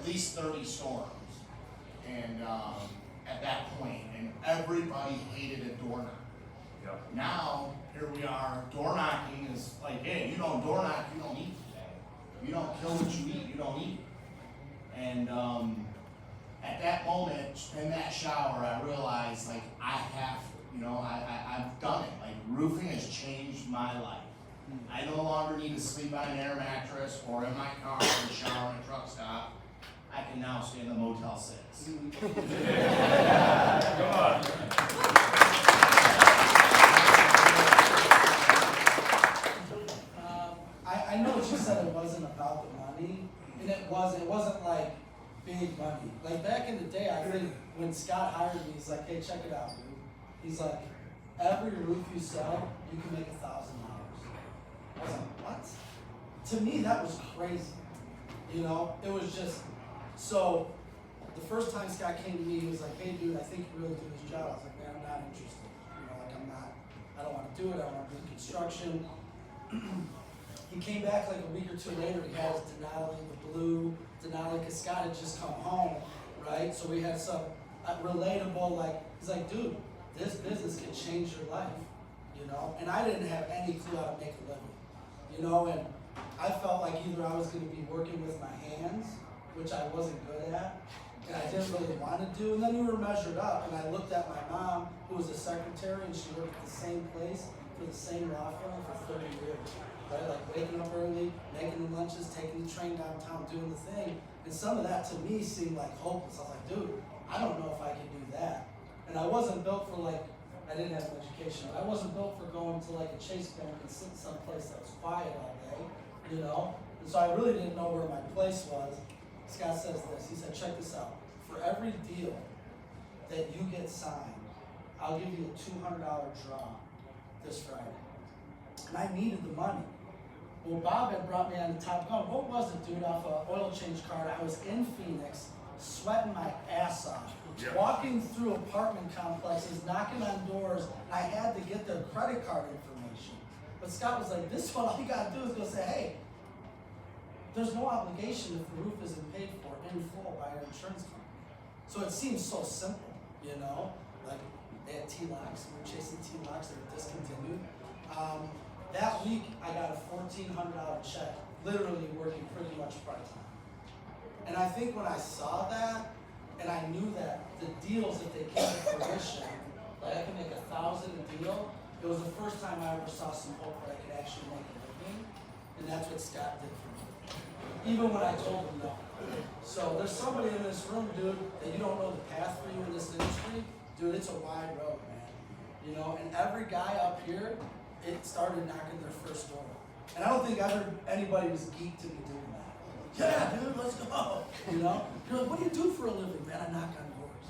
least 30 storms, and at that point, and everybody hated a door knock. Yep. Now, here we are, door knocking is like, hey, you don't door knock, you don't eat today. You don't kill what you eat, you don't eat. And at that moment, in that shower, I realized, like, I have, I've done it. Like, roofing has changed my life. I no longer need to sleep on an air mattress or in my car in the shower in a truck stop. I can now stay in the Motel 6. Yeah. Come on. I know what you said, it wasn't about the money, and it wasn't like big money. Like back in the day, I think when Scott hired me, he's like, hey, check it out, dude. He's like, every roof you sell, you can make $1,000. I was like, what? To me, that was crazy. It was just, so the first time Scott came to me, he was like, hey dude, I think you really do this job. I was like, man, I'm not interested. I don't want to do it, I want to do construction. He came back like a week or two later, he had his Denali, the blue Denali, because Scott had just come home, right? So we had some relatable, he's like, dude, this business can change your life, And I didn't have any clue how to make a living, and I felt like either I was going to be working with my hands, which I wasn't good at, and I didn't really want to do. And then we were measured up, and I looked at my mom, who was a secretary, and she worked at the same place for the same law firm for 30 years. Right? Like waking up early, making the lunches, taking the train downtown, doing the thing. And some of that to me seemed like hopeless. I was like, dude, I don't know if I can do that. And I wasn't built for I didn't have an education, but I wasn't built for going to a Chase Bank and sitting someplace that was quiet all day, And so I really didn't know where my place was. Scott says this, he said, check this out. For every deal that you get signed, I'll give you a $200 draw this Friday. And I needed the money. Well, Bob had brought me on the Top Gun. What was it, dude, off an oil change card? I was in Phoenix, sweating my ass off, walking through apartment complexes, knocking on doors, and I had to get their credit card information. But Scott was like, this one, all you gotta do is go say, hey, there's no obligation if the roof isn't paid for in full by our insurance company. So it seems so simple, like they had T-locks, we were chasing T-locks, they were discontinued. That week, I got a $1,400 check, literally working pretty much part-time. And I think when I saw that, and I knew that the deals, if they came to fruition, like I could make $1,000 a deal, it was the first time I ever saw some hope that I could actually make a living, and that's what Scott did for me. Even when I told him no. So there's somebody in this room, dude, that you don't know the path for you in this industry. Dude, it's a wide road, man. And every guy up here, it started knocking their first door. And I don't think anybody was geeked to be doing that. Yeah, dude, let's go. You're like, what do you do for a living, man? I knock on doors.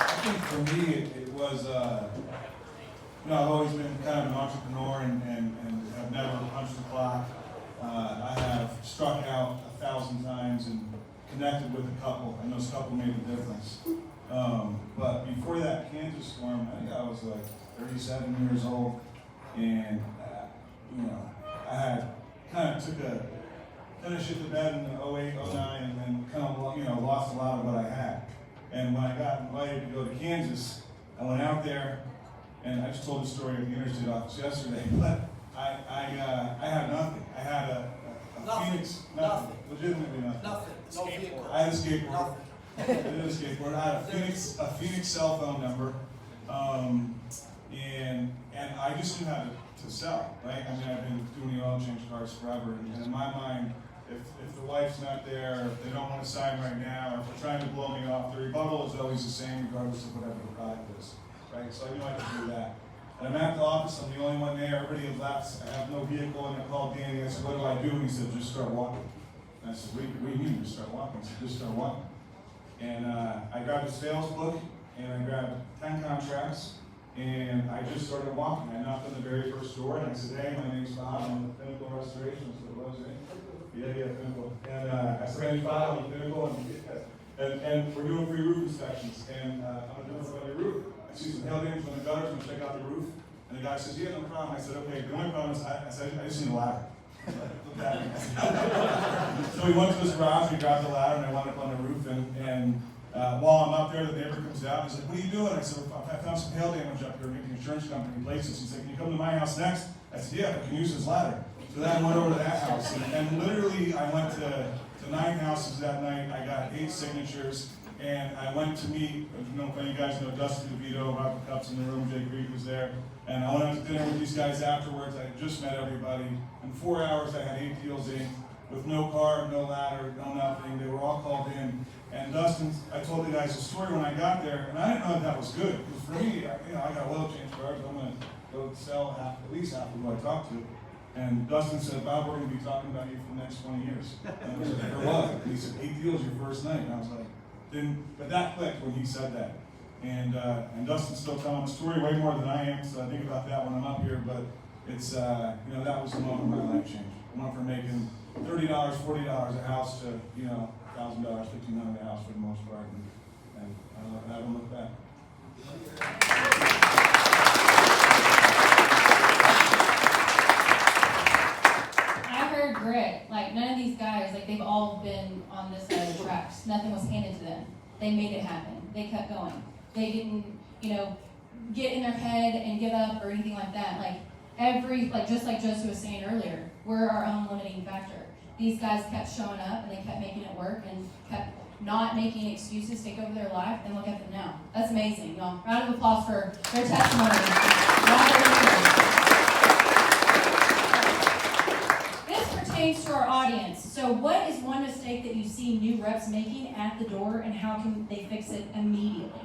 I think for me, it was, I've always been kind of an entrepreneur and have never punched the clock. I have struck out 1,000 times and connected with a couple, and those couple made a difference. But before that Kansas storm, I think I was like 37 years old, and I had kind of shit the bed in 08, 09, and then kind of lost a lot of what I had. And when I got invited to go to Kansas, I went out there, and I just told the story at the interstate office yesterday, but I had nothing. I had a Phoenix, nothing. Legitimately nothing. Nothing. No vehicle. I had a skateboard. I had a Phoenix cell phone number, and I just knew how to sell, right? I mean, I've been doing the oil change cars forever, and in my mind, if the wife's not there, if they don't want to sign right now, or if they're trying to blow me off, the rebuttal is always the same regardless of whatever the product is, right? So I knew I could do that. And I'm at the office, I'm the only one there, everybody had left, I have no vehicle, and I called Danny, I said, what do I do? And he said, just start walking. And I said, what do you mean, just start walking? He said, just start walking. And I grabbed a sales book, and I grabbed 10 contracts, and I just started walking. I knocked on the very first door, and I said, hey, my name's Bob, I'm with Pinnacle Restoration. So what was it? Yeah, Pinnacle. And I said, hey, Bob, I'm with Pinnacle, and we're doing free roof inspections, and I'm going to do it for your roof. I see some hail damage on the gutters, I'm going to check out the roof. And the guy says, yeah, no problem. I said, okay, the only problem is, I said, I just need a ladder. Look at me. So we went to his garage, we grabbed the ladder, and I went up on the roof, and while I'm up there, the neighbor comes out, and he's like, what are you doing? I said, well, I found some hail damage up here, we get the insurance company to replace this. He's like, can you come to my house next? I said, yeah, I can use this ladder. So then I went over to that house, and literally I went to 9 houses that night. I got 8 signatures, and I went to meet, I don't know if any guys know Dustin DeVito, Robert Cups in the room, Jake Reed was there, and I went out to dinner with these guys afterwards. I had just met everybody. In 4 hours, I had 8 deals in, with no car, no ladder, no nothing. They were all called in. And Dustin, I told the guys the story when I got there, and I didn't know that was good. Because for me, I got oil change cars. I'm going to go sell at least half of who I talked to. And Dustin said, Bob, we're going to be talking about you for the next 20 years. And I was like, for what? And he said, 8 deals your first night. And I was like, but that clicked when he said that. And Dustin's still telling the story way more than I am, so I think about that when I'm up here. But it's, that was the moment my life changed. I went from making $30, $40 a house to, $1,000, $1,500 a house for the most part. And I haven't looked back. Grit. Like, none of these guys, like, they've all been on this side of the tracks. Nothing was handed to them. They made it happen. They kept going. They didn't, get in their head and give up or anything like that. Just like Joseph was saying earlier, we're our own limiting factor. These guys kept showing up and they kept making it work and kept not making excuses take over their life, and look at them now. That's amazing. Round of applause for their testimony. To our audience. So what is one mistake that you see new reps making at the door, and how can they fix it immediately?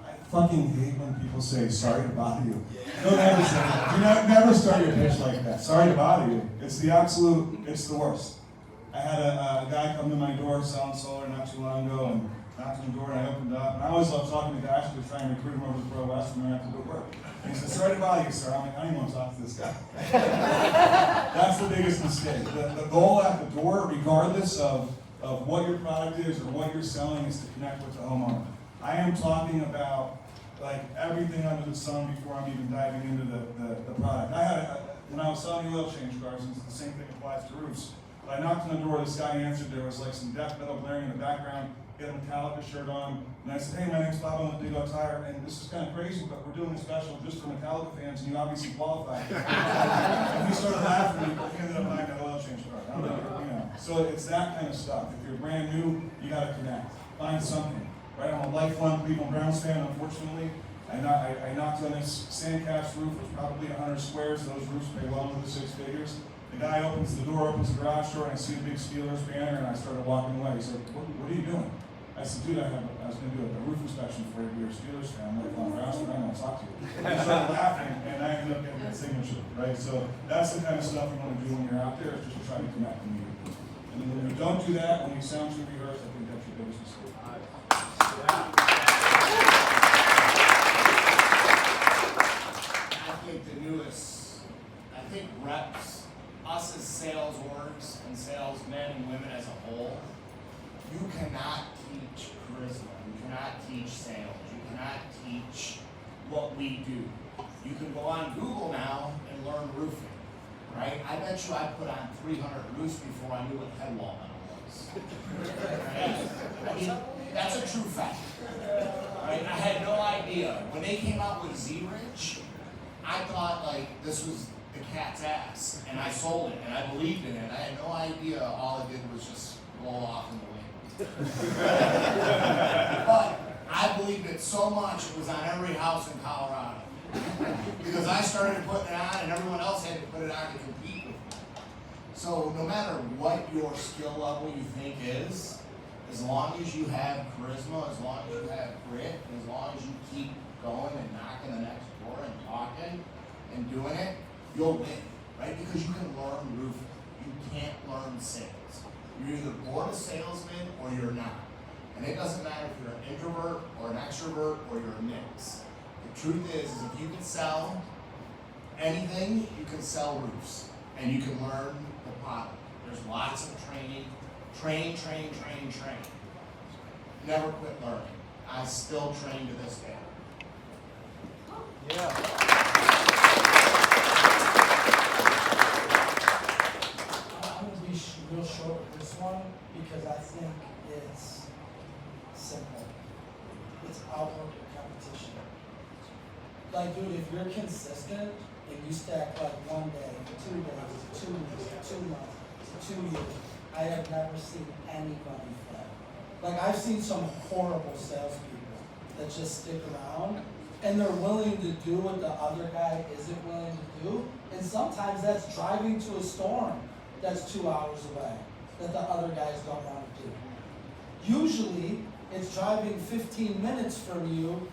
I fucking hate when people say, sorry to bother you. Don't ever say that. Never start your pitch like that. Sorry to bother you. It's the worst. I had a guy come to my door selling solar not too long ago, and knocked on the door and I opened up. And I always love talking to guys who are trying to recruit them over to Pro West when they're at the door. And he said, sorry to bother you, sir. I'm like, I don't even want to talk to this guy. That's the biggest mistake. The goal at the door, regardless of what your product is or what you're selling, is to connect with the homeowner. I am talking about everything under the sun before I'm even diving into the product. When I was selling oil change cars, and the same thing applies to roofs. But I knocked on the door, this guy answered, there was some death metal blaring in the background. He had a Metallica shirt on, and I said, hey, my name's Bob, I'm with Big O Tire, and this is kind of crazy, but we're doing a special just for Metallica fans, and you obviously qualify. And he started laughing, and he ended up buying that oil change car. So it's that kind of stuff. If you're brand new, you got to connect. Find something. Right? I'm a lifelong Cleveland Browns fan, unfortunately. I knocked on this Sandcast roof, it was probably 100 squares. Those roofs pay well into the 6 figures. The guy opens the door, opens the garage door, and I see a big Steelers banner, and I started walking away. He said, what are you doing? I said, dude, I was going to do a roof inspection for you. You're a Steelers fan. I'm like, well, I don't want to talk to you. He started laughing, and I ended up getting that signature, right? So that's the kind of stuff you want to do when you're out there, is just to try to connect immediately. And then when you don't do that, when you sound too rehearsed, I think that's your biggest mistake. I think reps, us as sales orgs and salesmen and women as a whole, you cannot teach charisma, you cannot teach sales, you cannot teach what we do. You can go on Google now and learn roofing, right? I bet you I put on 300 roofs before I knew what head wall metal was. Right? I mean, that's a true fact. Right? I had no idea. When they came out with Z-Ridge, I thought this was the cat's ass, and I sold it, and I believed in it. I had no idea all it did was just blow off in the wind. But I believed it so much it was on every house in Colorado. Because I started putting it on, and everyone else had to put it on to compete with me. So no matter what your skill level you think is, as long as you have charisma, as long as you have grit, as long as you keep going and knocking the next door and talking and doing it, you'll win, right? Because you can learn roofing. You can't learn sales. You're either born a salesman or you're not. And it doesn't matter if you're an introvert or an extrovert or you're a mix. The truth is if you can sell anything, you can sell roofs. And you can learn the product. There's lots of training. Train. Never quit learning. I still train to this day. I'm gonna be real short with this one because I think it's simple. It's outwork your competition. Like, dude, if you're consistent and you stack like 1 day, 2 days, 2 weeks, 2 months, 2 years, I have never seen anybody fail. Like, I've seen some horrible salespeople that just stick around and they're willing to do what the other guy isn't willing to do. And sometimes that's driving to a storm that's 2 hours away that the other guys don't want to do. Usually, it's driving 15 minutes from you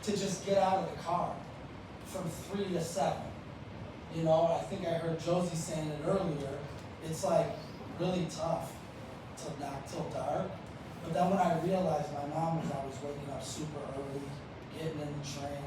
to just get out of the car from 3 to 7. You know, I think I heard Josie saying it earlier. It's like really tough to knock till dark. But then when I realized my mom was always waking up super early, getting in the train,